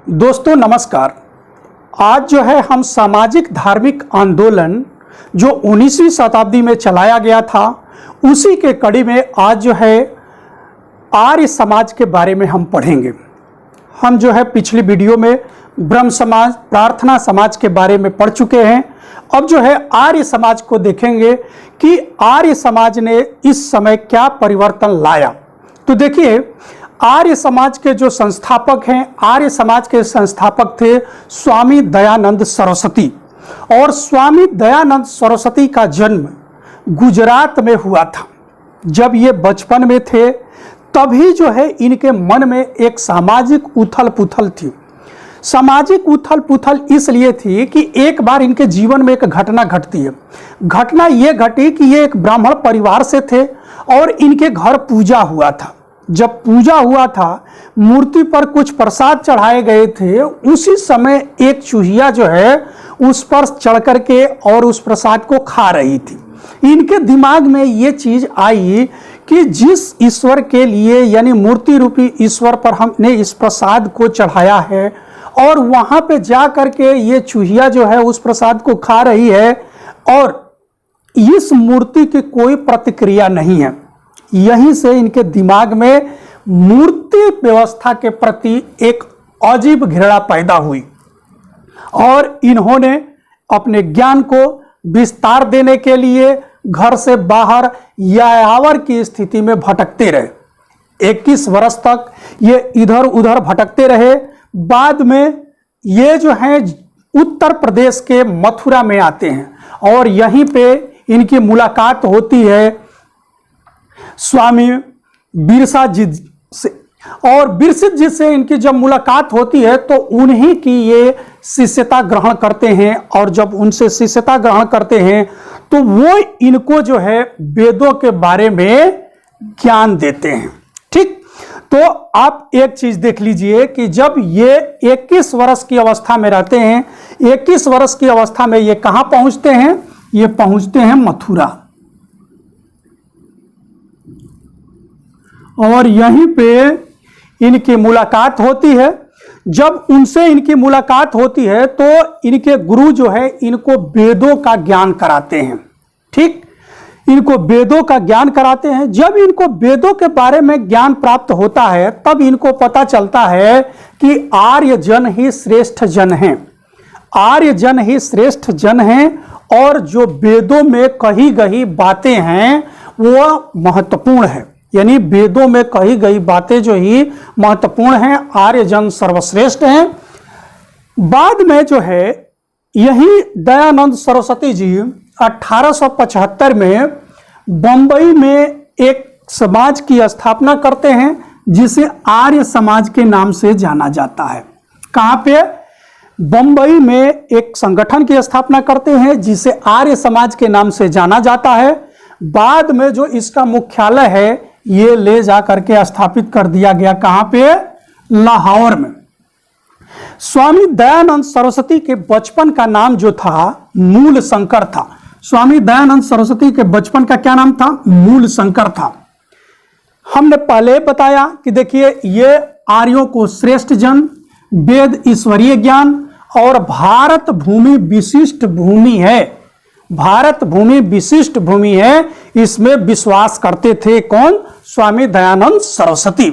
दोस्तों नमस्कार। आज जो है हम सामाजिक धार्मिक आंदोलन जो 19वीं शताब्दी में चलाया गया था उसी के कड़ी में आज जो है आर्य समाज के बारे में हम पढ़ेंगे। हम जो है पिछली वीडियो में ब्रह्म समाज, प्रार्थना समाज के बारे में पढ़ चुके हैं। अब जो है आर्य समाज को देखेंगे कि आर्य समाज ने इस समय क्या परिवर्तन लाया। तो देखिए, आर्य समाज के जो संस्थापक हैं, आर्य समाज के संस्थापक थे स्वामी दयानंद सरस्वती। और स्वामी दयानंद सरस्वती का जन्म गुजरात में हुआ था। जब ये बचपन में थे तभी जो है इनके मन में एक सामाजिक उथल पुथल थी। सामाजिक उथल पुथल इसलिए थी कि एक बार इनके जीवन में एक घटना घटती है। घटना ये घटी कि ये एक ब्राह्मण परिवार से थे और इनके घर पूजा हुआ था। जब पूजा हुआ था, मूर्ति पर कुछ प्रसाद चढ़ाए गए थे। उसी समय एक चूहिया जो है उस पर चढ़ करके और उस प्रसाद को खा रही थी। इनके दिमाग में ये चीज आई कि जिस ईश्वर के लिए यानी मूर्ति रूपी ईश्वर पर हमने इस प्रसाद को चढ़ाया है और वहां पे जा करके ये चूहिया जो है उस प्रसाद को खा रही है और इस मूर्ति की कोई प्रतिक्रिया नहीं है। यहीं से इनके दिमाग में मूर्ति व्यवस्था के प्रति एक अजीब घृणा पैदा हुई और इन्होंने अपने ज्ञान को विस्तार देने के लिए घर से बाहर यायावर की स्थिति में भटकते रहे। 21 वर्ष तक ये इधर उधर भटकते रहे। बाद में ये जो है उत्तर प्रदेश के मथुरा में आते हैं और यहीं पे इनकी मुलाकात होती है स्वामी बिरसा जी से। और बिरसित जी से इनकी जब मुलाकात होती है तो उन्हीं की ये शिष्यता ग्रहण करते हैं। और जब उनसे शिष्यता ग्रहण करते हैं तो वो इनको जो है वेदों के बारे में ज्ञान देते हैं। ठीक, तो आप एक चीज देख लीजिए कि जब ये 21 वर्ष की अवस्था में रहते हैं, 21 वर्ष की अवस्था में ये कहां पहुंचते हैं? ये पहुंचते हैं मथुरा। और यहीं पे इनकी मुलाकात होती है। जब उनसे इनकी मुलाकात होती है तो इनके गुरु जो है इनको वेदों का ज्ञान कराते हैं। ठीक, इनको वेदों का ज्ञान कराते हैं। जब इनको वेदों के बारे में ज्ञान प्राप्त होता है तब इनको पता चलता है कि आर्य जन ही श्रेष्ठ जन हैं। आर्य जन ही श्रेष्ठ जन हैं और जो वेदों में कही गई बातें हैं वो महत्वपूर्ण है। यानी वेदों में कही गई बातें जो ही महत्वपूर्ण हैं, आर्य जन सर्वश्रेष्ठ हैं। बाद में जो है यही दयानंद सरस्वती जी 1875 में बंबई में एक समाज की स्थापना करते हैं जिसे आर्य समाज के नाम से जाना जाता है। कहाँ पे? बंबई में एक संगठन की स्थापना करते हैं जिसे आर्य समाज के नाम से जाना जाता है। बाद में जो इसका मुख्यालय है ये ले जा करके स्थापित कर दिया गया। कहां पे? लाहौर में। स्वामी दयानंद सरस्वती के बचपन का नाम जो था मूल शंकर था। स्वामी दयानंद सरस्वती के बचपन का क्या नाम था? मूल शंकर था। हमने पहले बताया कि देखिए ये आर्यों को श्रेष्ठ जन, वेद ईश्वरीय ज्ञान और भारत भूमि विशिष्ट भूमि है। भारत भूमि विशिष्ट भूमि है, इसमें विश्वास करते थे। कौन? स्वामी दयानंद सरस्वती।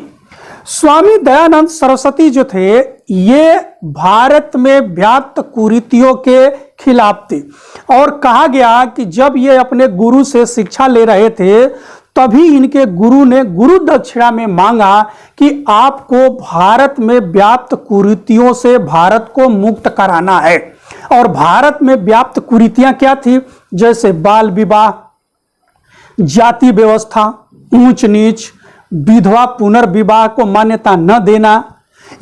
स्वामी दयानंद सरस्वती जो थे ये भारत में व्याप्त कुरीतियों के खिलाफ थे। और कहा गया कि जब ये अपने गुरु से शिक्षा ले रहे थे तभी इनके गुरु ने गुरु दक्षिणा में मांगा कि आपको भारत में व्याप्त कुरीतियों से भारत को मुक्त कराना है। और भारत में व्याप्त कुरीतियां क्या थी? जैसे बाल विवाह, जाति व्यवस्था, ऊंच नीच, विधवा पुनर्विवाह को मान्यता न देना,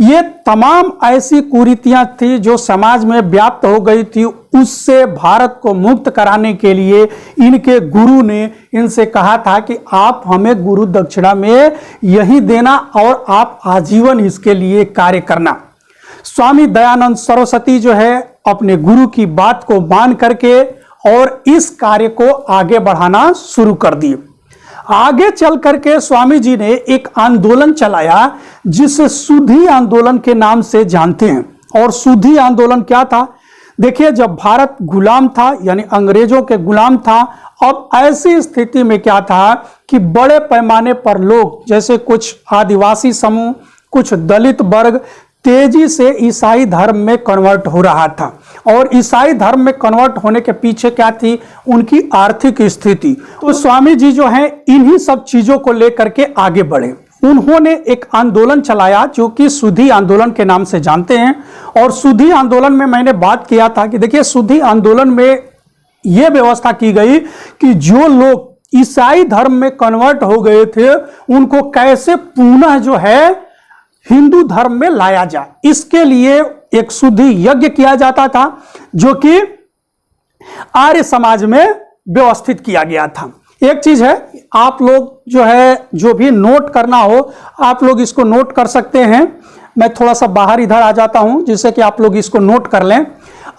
ये तमाम ऐसी कुरीतियां थी जो समाज में व्याप्त हो गई थी। उससे भारत को मुक्त कराने के लिए इनके गुरु ने इनसे कहा था कि आप हमें गुरु दक्षिणा में यही देना और आप आजीवन इसके लिए कार्य करना। स्वामी दयानंद सरस्वती जो है अपने गुरु की बात को मान करके और इस कार्य को आगे बढ़ाना शुरू कर दिए। आगे चल करके स्वामी जी ने एक आंदोलन चलाया जिसे सुधी आंदोलन के नाम से जानते हैं। और सुधी आंदोलन क्या था? देखिए, जब भारत गुलाम था यानी अंग्रेजों के गुलाम था, अब ऐसी स्थिति में क्या था कि बड़े पैमाने पर लोग, जैसे कुछ आदिवासी समूह, कुछ दलित वर्ग तेजी से ईसाई धर्म में कन्वर्ट हो रहा था। और ईसाई धर्म में कन्वर्ट होने के पीछे क्या थी? उनकी आर्थिक स्थिति। तो स्वामी जी जो है इन्हीं सब चीजों को लेकर के आगे बढ़े। उन्होंने एक आंदोलन चलाया जो कि सुधी आंदोलन के नाम से जानते हैं। और सुधी आंदोलन में मैंने बात किया था कि देखिए, सुधी आंदोलन में यह व्यवस्था की गई कि जो लोग ईसाई धर्म में कन्वर्ट हो गए थे उनको कैसे पुनः जो है हिंदू धर्म में लाया जाए, इसके लिए एक शुद्धि यज्ञ किया जाता था जो कि आर्य समाज में व्यवस्थित किया गया था। एक चीज है, आप लोग जो है जो भी नोट करना हो आप लोग इसको नोट कर सकते हैं। मैं थोड़ा सा बाहर इधर आ जाता हूं जिससे कि आप लोग इसको नोट कर लें।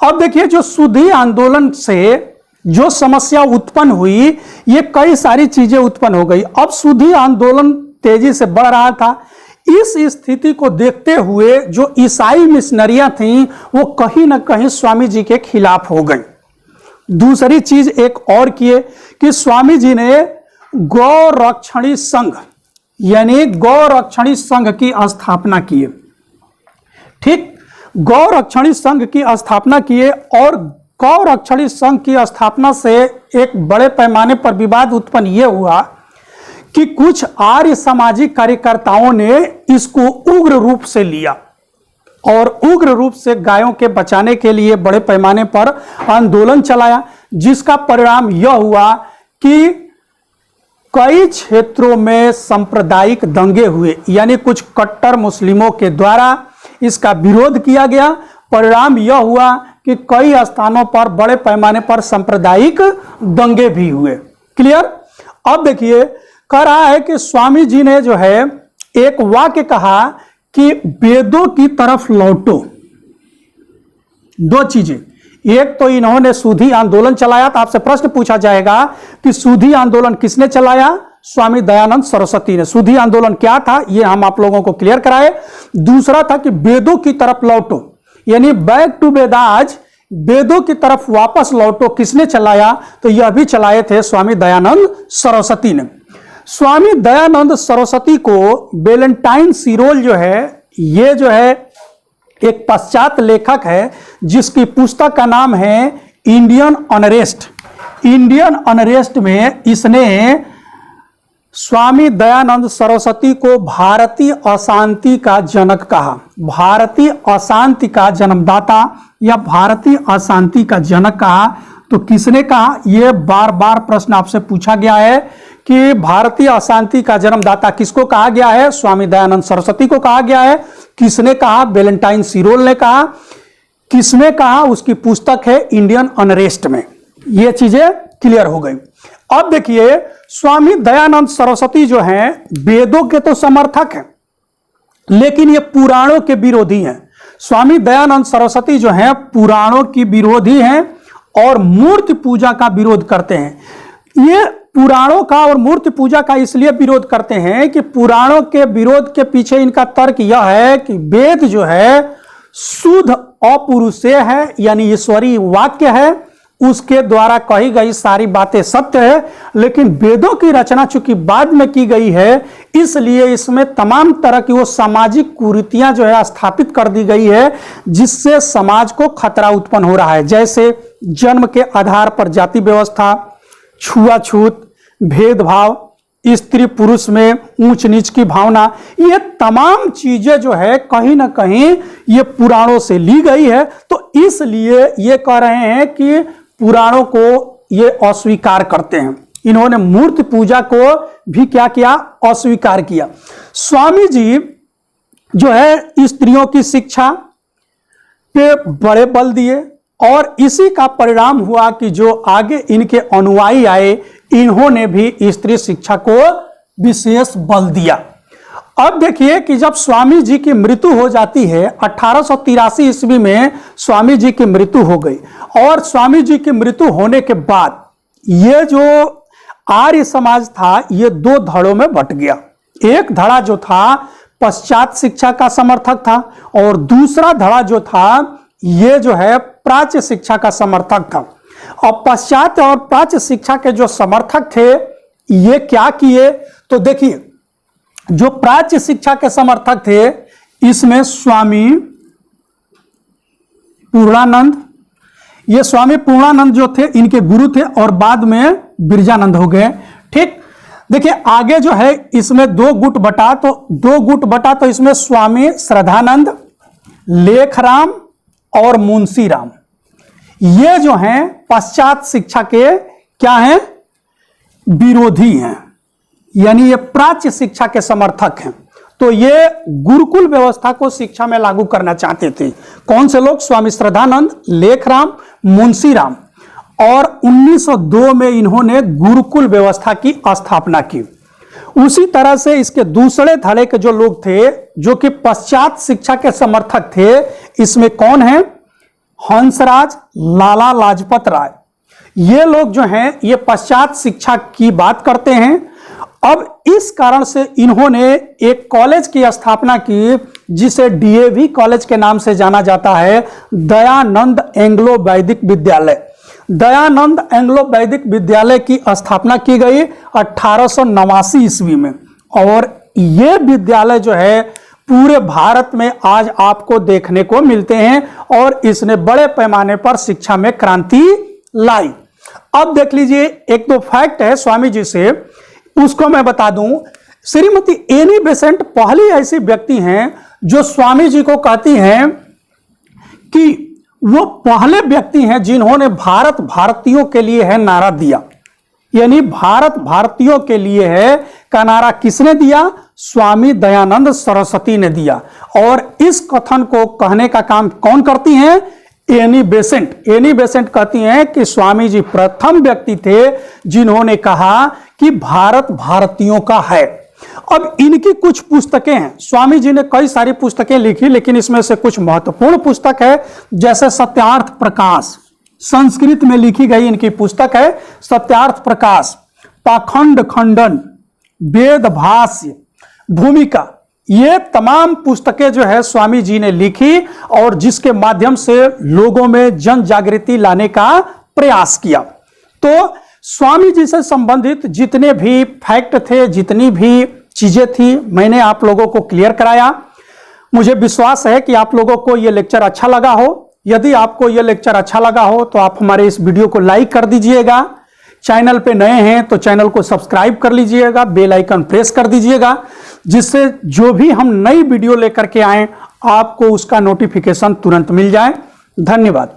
अब देखिए, जो शुद्धि आंदोलन से जो समस्या उत्पन्न हुई, ये कई सारी चीजें उत्पन्न हो गई। अब शुद्धि आंदोलन तेजी से बढ़ रहा था। इस स्थिति को देखते हुए जो ईसाई मिशनरियां थीं वो कहीं ना कहीं स्वामी जी के खिलाफ हो गई। दूसरी चीज एक और किए कि स्वामी जी ने गौरक्षणी संघ यानी गौरक्षणी संघ की स्थापना किए। ठीक, गौरक्षणी संघ की स्थापना किए और गौरक्षणी संघ की स्थापना से एक बड़े पैमाने पर विवाद उत्पन्न यह हुआ कि कुछ आर्य सामाजिक कार्यकर्ताओं ने इसको उग्र रूप से लिया और उग्र रूप से गायों के बचाने के लिए बड़े पैमाने पर आंदोलन चलाया, जिसका परिणाम यह हुआ कि कई क्षेत्रों में सांप्रदायिक दंगे हुए, यानी कुछ कट्टर मुस्लिमों के द्वारा इसका विरोध किया गया। परिणाम यह हुआ कि कई स्थानों पर बड़े पैमाने पर सांप्रदायिक दंगे भी हुए। क्लियर? अब देखिए, कह रहा है कि स्वामी जी ने जो है एक वाक्य कहा कि वेदों की तरफ लौटो। दो चीजें, एक तो इन्होंने सुधी आंदोलन चलाया, तो आपसे प्रश्न पूछा जाएगा कि सुधी आंदोलन किसने चलाया? स्वामी दयानंद सरस्वती ने। सुधी आंदोलन क्या था ये हम आप लोगों को क्लियर कराए। दूसरा था कि वेदों की तरफ लौटो, यानी बैक टू वेदास, वेदों की तरफ वापस लौटो, किसने चलाया? तो यह भी चलाए थे स्वामी दयानंद सरस्वती ने। स्वामी दयानंद सरस्वती को वेलेंटाइन सिरोल जो है, ये जो है एक पश्चात लेखक है जिसकी पुस्तक का नाम है इंडियन अनरेस्ट। इंडियन अनरेस्ट में इसने स्वामी दयानंद सरस्वती को भारतीय अशांति का जनक कहा। भारतीय अशांति का जन्मदाता या भारतीय अशांति का जनक कहा। तो किसने कहा? यह बार बार प्रश्न आपसे पूछा गया है कि भारतीय अशांति का जन्मदाता किसको कहा गया है? स्वामी दयानंद सरस्वती को कहा गया है। किसने कहा? वेलेंटाइन सिरोल ने कहा। किसने कहा? उसकी पुस्तक है इंडियन अनरेस्ट में। ये चीजें क्लियर हो गई। अब देखिए, स्वामी दयानंद सरस्वती जो हैं वेदों के तो समर्थक हैं, लेकिन ये पुराणों के विरोधी हैं। स्वामी दयानंद सरस्वती जो हैं पुराणों की विरोधी हैं और मूर्ति पूजा का विरोध करते हैं। ये पुराणों का और मूर्ति पूजा का इसलिए विरोध करते हैं कि पुराणों के विरोध के पीछे इनका तर्क यह है कि वेद जो है शुद्ध अपौरुषेय है, यानी ईश्वरीय वाक्य है, उसके द्वारा कही गई सारी बातें सत्य है। लेकिन वेदों की रचना चूंकि बाद में की गई है, इसलिए इसमें तमाम तरह की वो सामाजिक कुरीतियां जो है स्थापित कर दी गई है, जिससे समाज को खतरा उत्पन्न हो रहा है। जैसे जन्म के आधार पर जाति व्यवस्था, छुआछूत, भेदभाव, स्त्री पुरुष में ऊंच नीच की भावना, ये तमाम चीजें जो है कहीं ना कहीं ये पुराणों से ली गई है। तो इसलिए ये कह रहे हैं कि पुराणों को ये अस्वीकार करते हैं। इन्होंने मूर्ति पूजा को भी क्या किया? अस्वीकार किया। स्वामी जी जो है स्त्रियों की शिक्षा पे बड़े बल दिए और इसी का परिणाम हुआ कि जो आगे इनके अनुयायी आए, इन्होंने भी स्त्री शिक्षा को विशेष बल दिया। अब देखिए कि जब स्वामी जी की मृत्यु हो जाती है, 1883 ईस्वी में स्वामी जी की मृत्यु हो गई और स्वामी जी की मृत्यु होने के बाद ये जो आर्य समाज था ये दो धड़ों में बट गया। एक धड़ा जो था पश्चात शिक्षा का समर्थक था और दूसरा धड़ा जो था ये जो है प्राच्य शिक्षा का समर्थक था। और पश्चात और प्राच्य शिक्षा के जो समर्थक थे ये क्या किए, तो देखिए जो प्राच्य शिक्षा के समर्थक थे इसमें स्वामी पूर्णानंद, ये स्वामी पूर्णानंद जो थे इनके गुरु थे और बाद में बिरजानंद हो गए। ठीक, देखिए आगे जो है इसमें दो गुट बटा, तो इसमें स्वामी श्रद्धानंद, लेखराम और मुंशीराम ये जो हैं पश्चात शिक्षा के क्या हैं, विरोधी हैं, यानी ये प्राच्य शिक्षा के समर्थक हैं। तो ये गुरुकुल व्यवस्था को शिक्षा में लागू करना चाहते थे। कौन से लोग? स्वामी श्रद्धानंद, लेखराम, मुंशीराम। और 1902 में इन्होंने गुरुकुल व्यवस्था की स्थापना की। उसी तरह से इसके दूसरे धड़े के जो लोग थे जो कि पश्चात शिक्षा के समर्थक थे, इसमें कौन है? हंसराज, लाला लाजपत राय। ये लोग जो हैं ये पश्चात शिक्षा की बात करते हैं। अब इस कारण से इन्होंने एक कॉलेज की स्थापना की जिसे डीएवी कॉलेज के नाम से जाना जाता है, दयानंद एंग्लो वैदिक विद्यालय। दयानंद एंग्लो वैदिक विद्यालय की स्थापना की गई 1889 ईस्वी में। और ये विद्यालय जो है पूरे भारत में आज आपको देखने को मिलते हैं और इसने बड़े पैमाने पर शिक्षा में क्रांति लाई। अब देख लीजिए एक दो फैक्ट है स्वामी जी से, उसको मैं बता दूं। श्रीमती एनी बेसेंट पहली ऐसी व्यक्ति हैं जो स्वामी जी को कहती हैं कि वो पहले व्यक्ति हैं जिन्होंने भारत भारतीयों के लिए है नारा दिया। यानी भारत भारतीयों के लिए है का नारा किसने दिया? स्वामी दयानंद सरस्वती ने दिया। और इस कथन को कहने का काम कौन करती हैं? Annie Besant. एनी बेसेंट कहती हैं कि स्वामी जी प्रथम व्यक्ति थे जिन्होंने कहा कि भारत भारतीयों का है। अब इनकी कुछ पुस्तकें हैं, स्वामी जी ने कई सारी पुस्तकें लिखी, लेकिन इसमें से कुछ महत्वपूर्ण पुस्तक है जैसे सत्यार्थ प्रकाश, संस्कृत में लिखी गई इनकी पुस्तक है सत्यार्थ प्रकाश, पाखंड खंडन, वेद भाष्य, भूमिका। ये तमाम पुस्तकें जो है स्वामी जी ने लिखी और जिसके माध्यम से लोगों में जन जागृति लाने का प्रयास किया। तो स्वामी जी से संबंधित जितने भी फैक्ट थे, जितनी भी चीजें थी, मैंने आप लोगों को क्लियर कराया। मुझे विश्वास है कि आप लोगों को यह लेक्चर अच्छा लगा हो। यदि आपको यह लेक्चर अच्छा लगा हो तो आप हमारे इस वीडियो को लाइक कर दीजिएगा। चैनल पे नए हैं तो चैनल को सब्सक्राइब कर लीजिएगा, बेल आइकन प्रेस कर दीजिएगा, जिससे जो भी हम नई वीडियो लेकर के आए आपको उसका नोटिफिकेशन तुरंत मिल जाए। धन्यवाद।